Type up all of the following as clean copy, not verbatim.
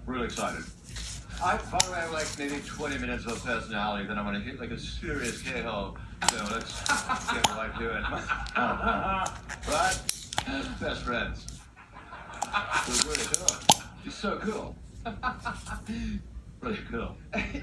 Really excited. By the way, I have like maybe 20 minutes of personality, then I'm going to hit like a serious K-hole. So let's get right to it. Right? As best friends. It was really cool. It's so cool. Really cool.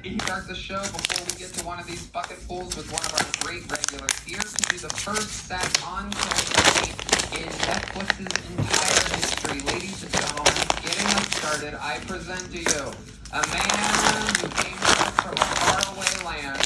You start the show before we get to one of these bucket pools with one of our great regulars here to do the first set on Kilkenny in Netflix's entire history. Ladies and gentlemen, getting us started, I present to you a man who came to us from a faraway land.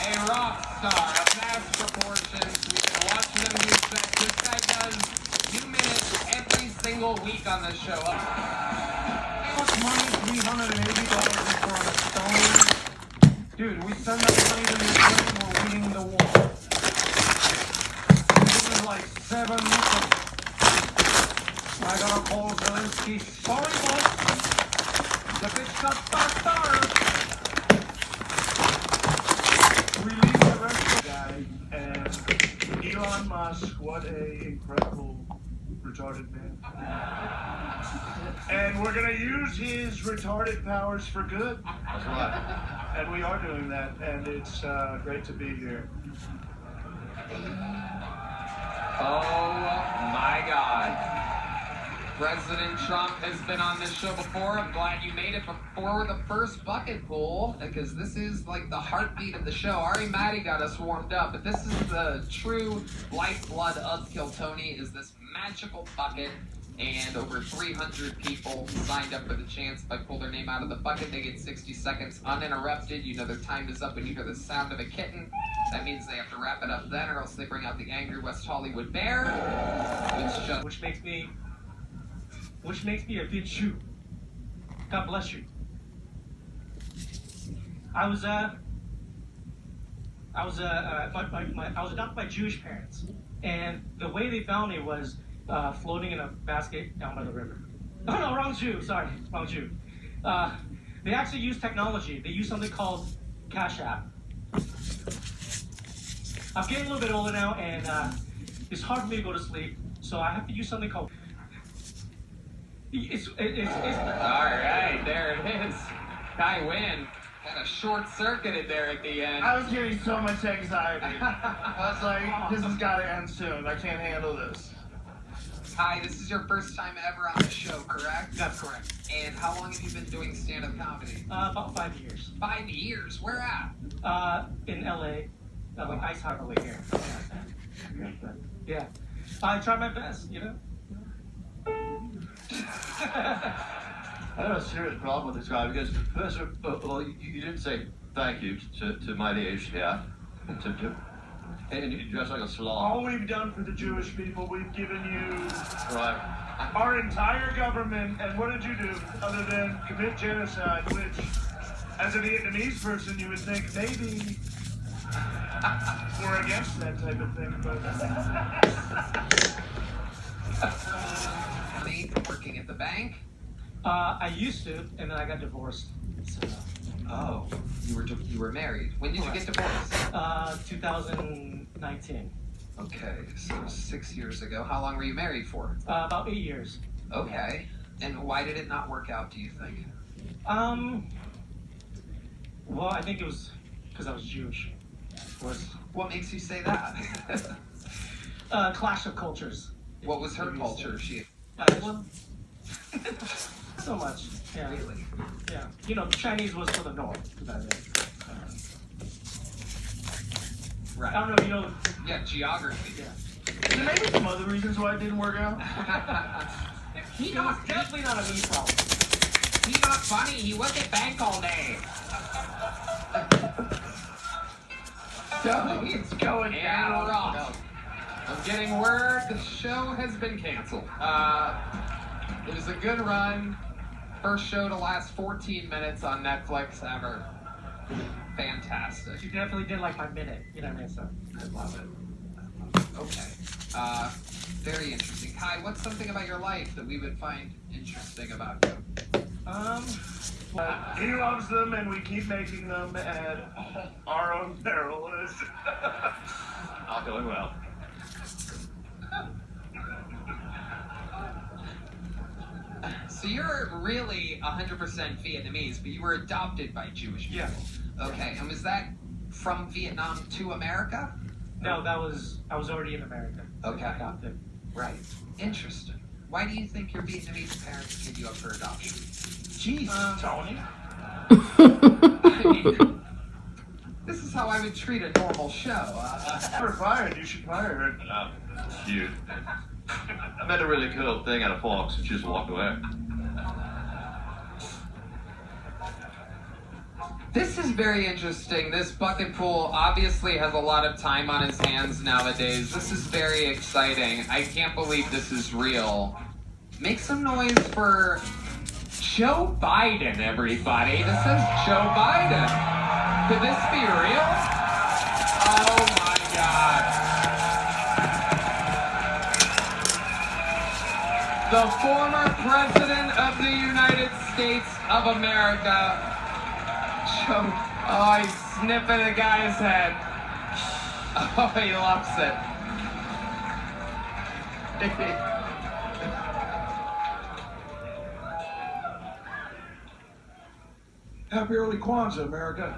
A rock star of vast proportions. We've been watching him do sets. This guy does 2 minutes every single week on the show. Money, $380 for a stone. Dude, we send that money to the Ukraine, we're winning the war. This is like 7 missiles. I gotta call Zelensky. Sorry, boss. The bitch got started. We leave the rest of the guy, and Elon Musk, what a incredible retarded man. And we're going to use his retarded powers for good. That's right. And we are doing that, and it's great to be here. Oh my God. President Trump has been on this show before. I'm glad you made it before the first bucket pool, because this is like the heartbeat of the show. Ari Maddie got us warmed up, but this is the true lifeblood of Kiltony, is this magical bucket. And over 300 people signed up for the chance. If I pull their name out of the bucket, they get 60 seconds uninterrupted. You know their time is up when you hear the sound of a kitten. That means they have to wrap it up then, or else they bring out the angry West Hollywood bear. Which makes me a good Jew. God bless you. I was adopted by Jewish parents, and the way they found me was floating in a basket down by the river. Oh no, wrong Jew. Sorry, wrong Jew. They actually use technology. They use something called Cash App. I'm getting a little bit older now, and it's hard for me to go to sleep, so I have to use something called. It's All right, there it is. I win. Kind of short-circuited there at the end. I was getting so much anxiety. I was like, this has got to end soon. I can't handle this. Hi, this is your first time ever on the show, correct? That's correct. And how long have you been doing stand-up comedy? About 5 years. 5 years? Where at? In LA. Like Ice Harbor here. Yeah. I try my best, you know? I have a serious problem with this guy because, first of all, you didn't say thank you to my liege here. And you dress like a sloth. All we've done for the Jewish people, we've given you Right. our entire government, and what did you do other than commit genocide, which, as a Vietnamese person, you would think maybe we're against that type of thing, but... Money from working at the bank? I used to, and then I got divorced. So, Oh, you were married. When did you get divorced? 2019. Okay, so 6 years ago. How long were you married for? About 8 years. Okay. And why did it not work out, do you think? Well, I think it was because I was Jewish. What makes you say that? Clash of cultures. What was her culture? She Well, so much. Yeah. really? Yeah. You know, Chinese was for the north. Right. I don't know, you know. Yeah, geography. Yeah. Maybe some other reasons why it didn't work out. He It was not definitely not a me problem. he not funny. He was at bank all day. It's going And down. Ross. I'm getting word the show has been canceled. It was a good run. First show to last 14 minutes on Netflix ever. Fantastic. You definitely did like my minute. You know what I mean? So. I love it. Okay. Very interesting. Kai, what's something about your life that we would find interesting about you? He loves them, and we keep making them at our own peril. All going well. So you're really 100% Vietnamese, but you were adopted by Jewish people. Yeah. Okay, and was that from Vietnam to America? No, I was already in America. Okay. Adopted. Right. Interesting. Why do you think your Vietnamese parents gave you up for adoption? Jeez, Tony. I mean, this is how I would treat a normal show. You're fired. You should fire her. Cute. I met a really cool thing at a Fox and she just walked away. This is very interesting. This bucket pool obviously has a lot of time on his hands nowadays. This is very exciting. I can't believe this is real. Make some noise for Joe Biden, everybody. This is Joe Biden. Could this be real? Oh my God. The former president of the United States of America. Joe, oh, he's sniffing a guy's head. Oh, he loves it. Happy early Kwanzaa, America.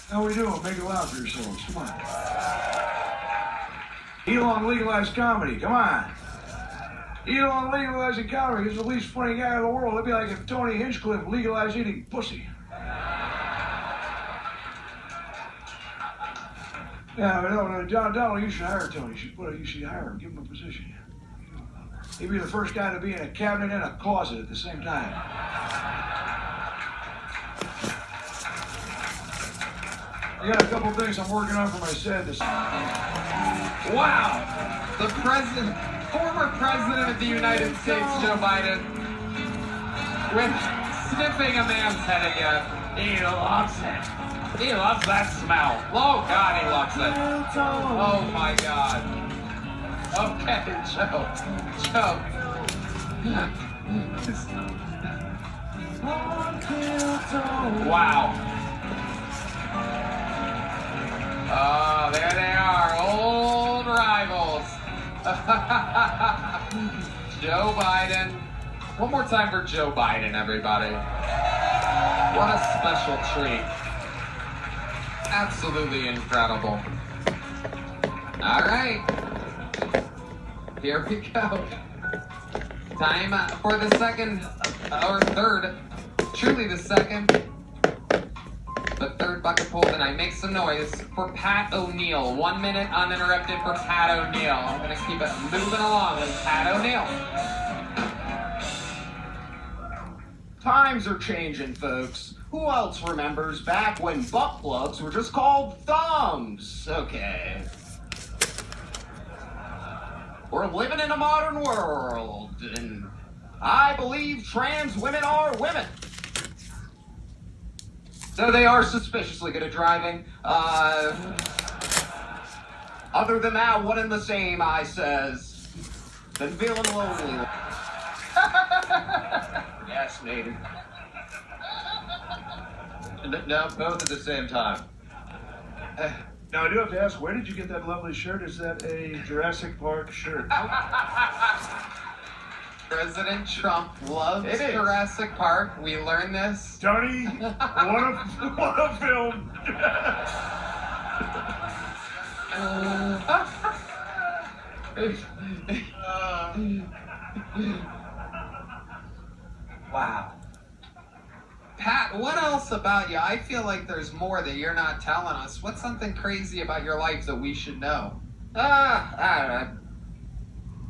How we doing? Make it loud for yourselves. Come on. Elon legalized comedy. Come on. Elon legalizing comedy. He's the least funny guy in the world. It'd be like if Tony Hinchcliffe legalized eating pussy. Yeah, but no, Donald, you should hire Tony. You should hire him. Give him a position. He'd be the first guy to be in a cabinet and a closet at the same time. I got a couple things I'm working on for my set. Wow! The former president of the United States, Joe Biden, with sniffing a man's head again. He loves it. He loves that smell. Oh God, he loves it. Oh my God. Okay, Joe. Wow. Oh, there they are, old rivals. Joe Biden. One more time for Joe Biden, everybody. What a special treat. Absolutely incredible. All right. Here we go. Time for the second, or third, truly the second, but third bucket pool tonight. Make some noise for Pat O'Neill. 1 minute uninterrupted for Pat O'Neill. I'm going to keep it moving along with Pat O'Neill. Times are changing, folks. Who else remembers back when butt plugs were just called thumbs? Okay. We're living in a modern world, and I believe trans women are women. Though they are suspiciously good at driving. Other than that, one and the same, I says. Been feeling lonely. Yes, maybe. Now, both at the same time. Now, I do have to ask, where did you get that lovely shirt? Is that a Jurassic Park shirt? President Trump loves It is. Jurassic Park. We learned this. Tony, what a film. Wow. Pat, what else about you? I feel like there's more that you're not telling us. What's something crazy about your life that we should know? I don't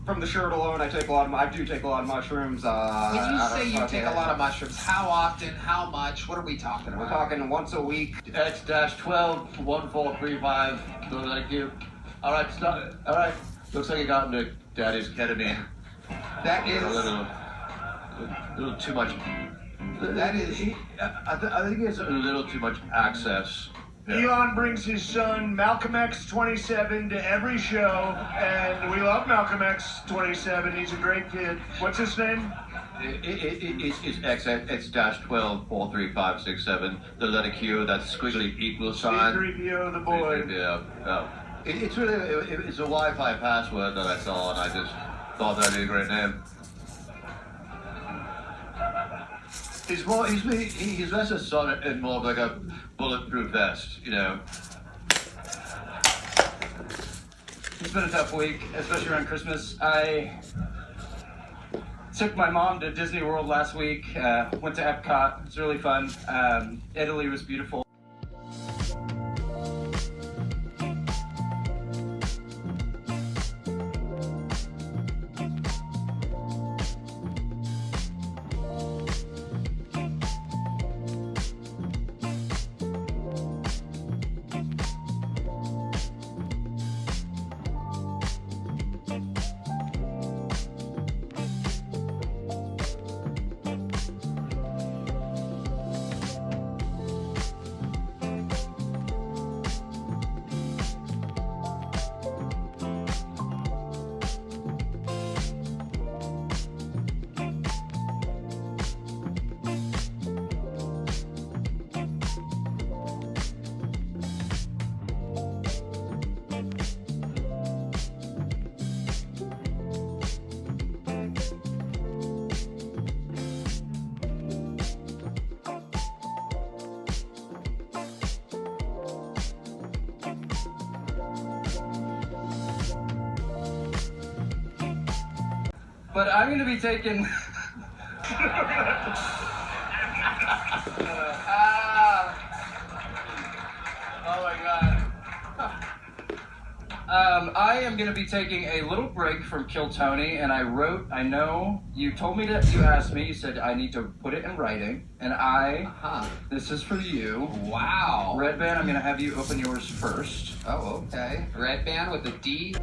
know. from the shirt alone, I do take a lot of mushrooms. When you say you take a lot of mushrooms, how often, how much, what are we talking We're about? talking once a week. X-12 1435. Thank you. All right, stop. All right. Looks like you got into Daddy's ketamine. That A is, little too much. That is- I think he has a little too much access. Yeah. Elon brings his son Malcolm X27 to every show, and we love Malcolm X27. He's a great kid. What's his name? It's X-12 43567. The letter Q, that squiggly equal sign. C3PO the boy. Yeah. It's really it's a Wi-Fi password that I saw, and I just thought that'd be a great name. He's less a sonnet and more of like a bulletproof vest, you know. It's been a tough week, especially around Christmas. I took my mom to Disney World last week, went to Epcot. It was really fun. Italy was beautiful. But I'm going to be taking... Oh my God. I am going to be taking a little break from Kill Tony, and I know, you told me that, you asked me, you said I need to put it in writing, and this is for you. wow. Red Band, I'm going to have you open yours first. Oh, okay. Red band with a D.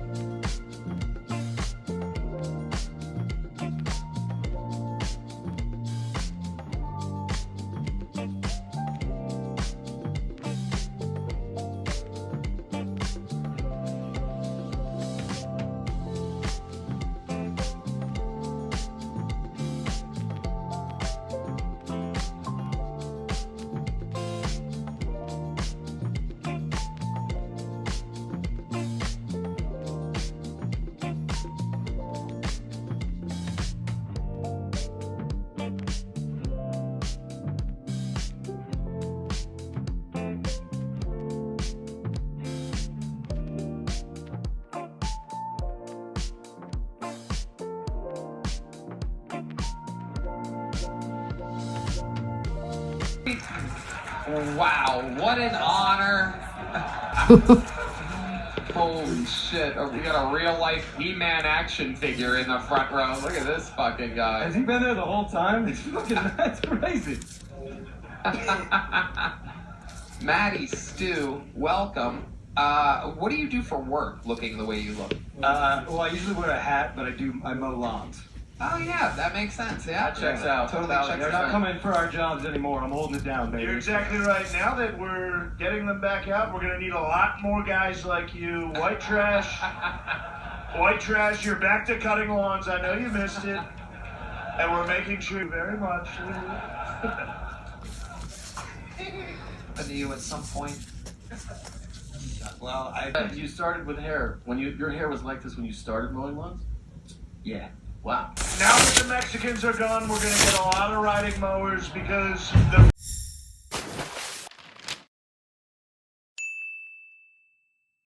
Wow, what an honor. Holy shit, we got a real life He-Man action figure in the front row. Look at this fucking guy. Has he been there the whole time? That's crazy. Maddie Stu, welcome. What do you do for work looking the way you look? Well, I usually wear a hat, but I mow lawns. Oh yeah, that makes sense. Yeah, That checks out. Totally checks They're not out. coming for our jobs anymore. I'm holding it down, baby. You're exactly right. Now that we're getting them back out, we're going to need a lot more guys like you. White trash. White trash, you're back to cutting lawns. I know you missed it. And we're making sure very much. To you at some point. Well, you started with hair. Your hair was like this when you started mowing lawns? Yeah. Wow. Now that the Mexicans are gone, we're going to get a lot of riding mowers because the